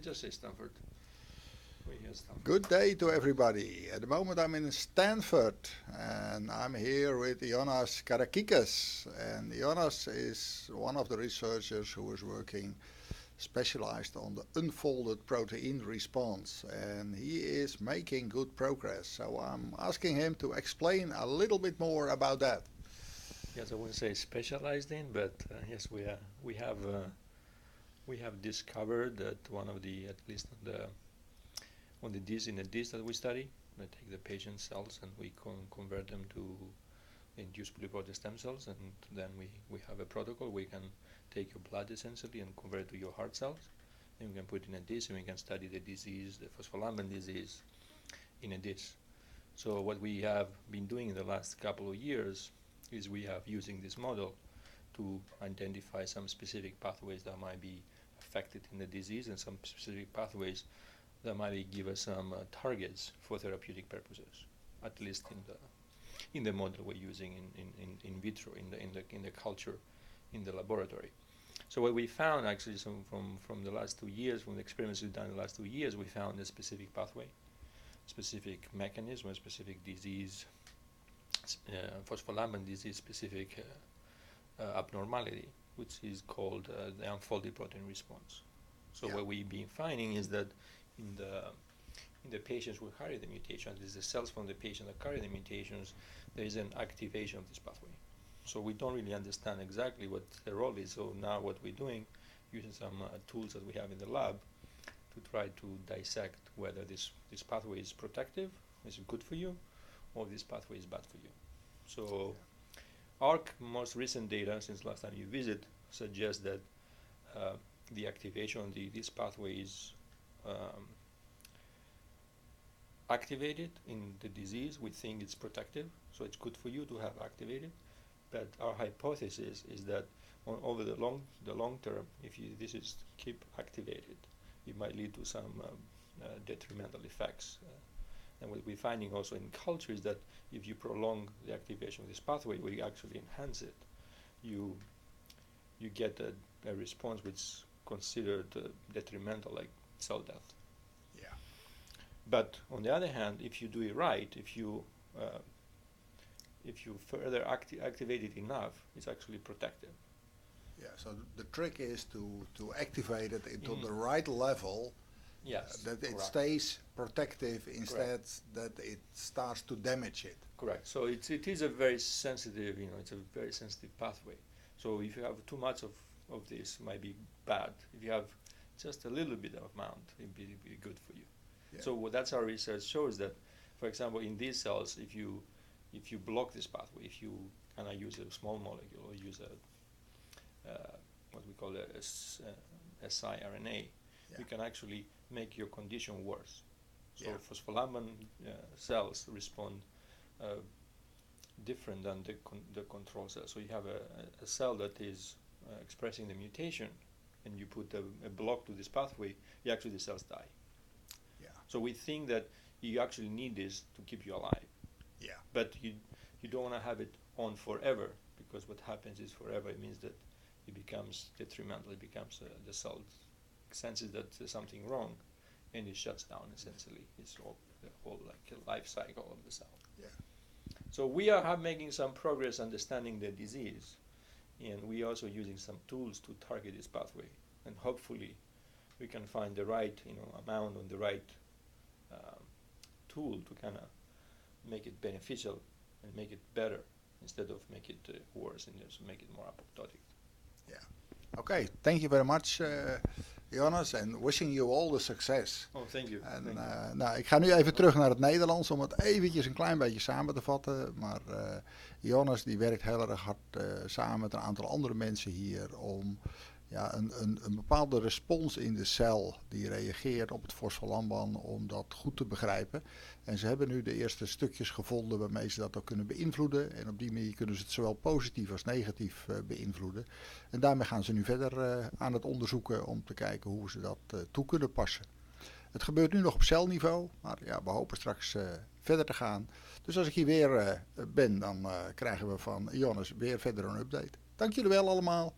Just say Stanford. We hear Stanford. Good day to everybody. At the moment I'm in Stanford and I'm here with Ioannis Karakikas. And Ioannis is one of the researchers who is working specialized on the unfolded protein response. And he is making good progress. So I'm asking him to explain a little bit more about that. Yes, I wouldn't say specialized in, but yes, we have discovered that one of the, at least on the dish in the dish that we study, we take the patient cells and we convert them to induced pluripotent stem cells, and then we have a protocol. We can take your blood essentially and convert it to your heart cells, and we can put it in a dish and we can study the disease, the phospholamban disease, in a dish. So what we have been doing in the last couple of years is we have using this model to identify some specific pathways that might be affected in the disease and some specific pathways that might give us some targets for therapeutic purposes, at least in the model we're using in vitro, in the culture, in the laboratory. So what we found actually from the last 2 years, from the experiments we've done in the last 2 years, we found a specific pathway, specific mechanism, a specific disease, phospholamban disease specific abnormality, which is called the unfolded protein response. So what we've been finding is that in the patients who carry the mutation, this is the cells from the patient that carry the mutations, there is an activation of this pathway. So we don't really understand exactly what the role is. So now what we're doing, using some tools that we have in the lab, to try to dissect whether this pathway is protective, is good for you, or this pathway is bad for you. So our most recent data, since last time you visit, suggests that the activation of this pathway is activated in the disease. We think it's protective, so it's good for you to have activated. But our hypothesis is that over the long term, if this is keep activated, it might lead to some detrimental effects. And what we're finding also in culture is that if you prolong the activation of this pathway, we actually enhance it. You get a response which is considered detrimental, like cell death. Yeah. But on the other hand, if you do it right, if you further activate it enough, it's actually protective. Yeah. So the trick is to activate it into the right level. Yes, that it correct. stays protective instead that it starts to damage it. Correct. So it is a very sensitive, it's a very sensitive pathway. So if you have too much of this, it might be bad. If you have just a little bit of amount, it'd be good for you. Yeah. So that's our research shows that, for example, in these cells, if you block this pathway, if you kind of use a small molecule or use what we call a siRNA, you can actually make your condition worse. So phospholamban cells respond different than the control cell. So you have a cell that is expressing the mutation, and you put a block to this pathway, the cells die. Yeah. So we think that you actually need this to keep you alive. Yeah. But you don't want to have it on forever, because what happens is forever, it means that it becomes detrimental. It becomes the cell senses that there's something wrong, and it shuts down essentially. It's all the whole like a life cycle of the cell. Yeah. So we are making some progress understanding the disease, and we also using some tools to target this pathway, and hopefully we can find the right amount on the right tool to kind of make it beneficial and make it better instead of make it worse and just make it more apoptotic. Yeah. Okay, thank you very much, Ioannis, and wishing you all the success. Oh, thank you. En, nou, ik ga nu even terug naar het Nederlands om het eventjes een klein beetje samen te vatten. Maar Ioannis die werkt heel erg hard samen met een aantal andere mensen hier om een bepaalde respons in de cel die reageert op het fosfolamban, om dat goed te begrijpen. En ze hebben nu de eerste stukjes gevonden waarmee ze dat ook kunnen beïnvloeden. En op die manier kunnen ze het zowel positief als negatief beïnvloeden. En daarmee gaan ze nu verder aan het onderzoeken om te kijken hoe ze dat toe kunnen passen. Het gebeurt nu nog op celniveau, maar we hopen straks verder te gaan. Dus als ik hier weer ben, dan krijgen we van Ioannis weer verder een update. Dank jullie wel allemaal.